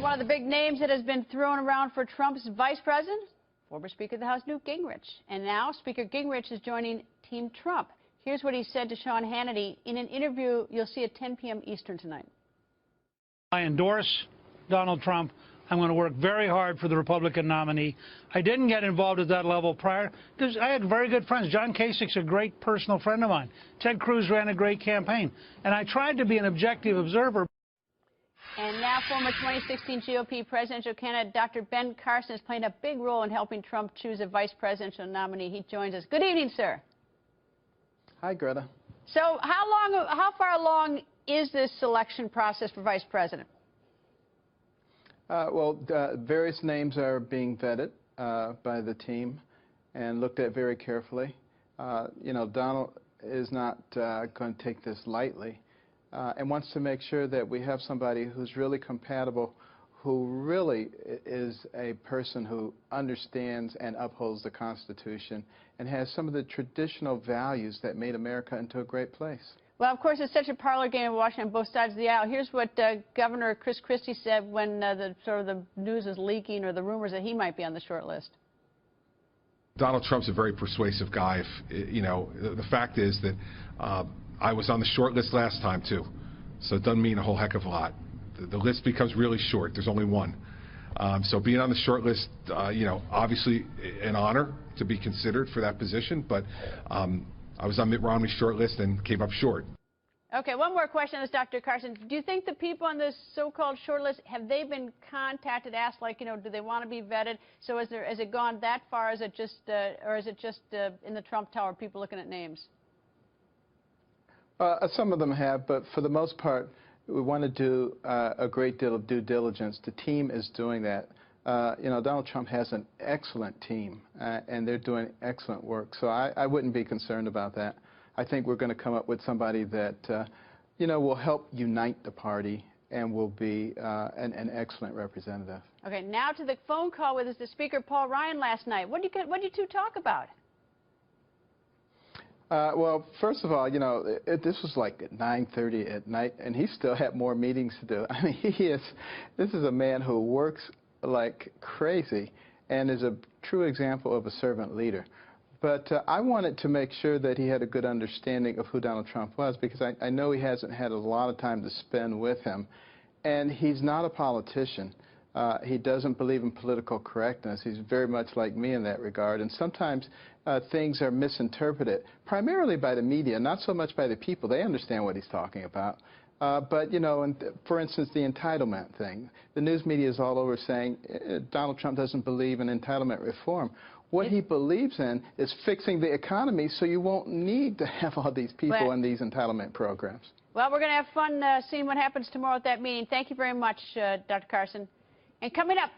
one of the big names that has been thrown around for Trump's vice president, former Speaker of the House Newt Gingrich. And now Speaker Gingrich is joining Team Trump. Here's what he said to Sean Hannity in an interview you'll see at 10 p.m. Eastern tonight. I endorse Donald Trump. I'm going to work very hard for the Republican nominee. I didn't get involved at that level prior because I had very good friends. John Kasich's a great personal friend of mine. Ted Cruz ran a great campaign. And I tried to be an objective observer. And now former 2016 GOP presidential candidate Dr. Ben Carson is playing a big role in helping Trump choose a vice presidential nominee. He joins us. Good evening, sir. Hi, Greta. So how far along is this selection process for vice president? Various names are being vetted by the team and looked at very carefully. Donald is not going to take this lightly and wants to make sure that we have somebody who's really compatible, who really is a person who understands and upholds the Constitution and has some of the traditional values that made America into a great place. Well, of course, it's such a parlor game in Washington on both sides of the aisle. Here's what Governor Chris Christie said when the news is leaking or the rumors that he might be on the short list. Donald Trump's a very persuasive guy. The fact is that I was on the short list last time, too, so it doesn't mean a whole heck of a lot. The list becomes really short. There's only one. So being on the short list, obviously an honor to be considered for that position, but I was on Mitt Romney's short list and came up short. Okay, one more question on this, Dr. Carson. Do you think the people on this so-called short list, have they been contacted, asked, do they want to be vetted? So has it gone that far? Is it just, or is it just in the Trump Tower, people looking at names? Some of them have, but for the most part, we want to do a great deal of due diligence. The team is doing that. Donald Trump has an excellent team, and they're doing excellent work. So I wouldn't be concerned about that. I think we're going to come up with somebody that, will help unite the party and will be an excellent representative. Okay, now to the phone call with the Speaker, Paul Ryan, last night. What did you two talk about? Well, first of all, this was like at 9:30 at night, and he still had more meetings to do. I mean, this is a man who works like crazy and is a true example of a servant leader. But I wanted to make sure that he had a good understanding of who Donald Trump was, because I know he hasn't had a lot of time to spend with him. And he's not a politician. He doesn't believe in political correctness. He's very much like me in that regard. And sometimes things are misinterpreted, primarily by the media, not so much by the people. They understand what he's talking about. But, for instance, the entitlement thing. The news media is all over saying Donald Trump doesn't believe in entitlement reform. What he believes in is fixing the economy so you won't need to have all these people in these entitlement programs. Well, we're going to have fun seeing what happens tomorrow at that meeting. Thank you very much, Dr. Carson. And coming up,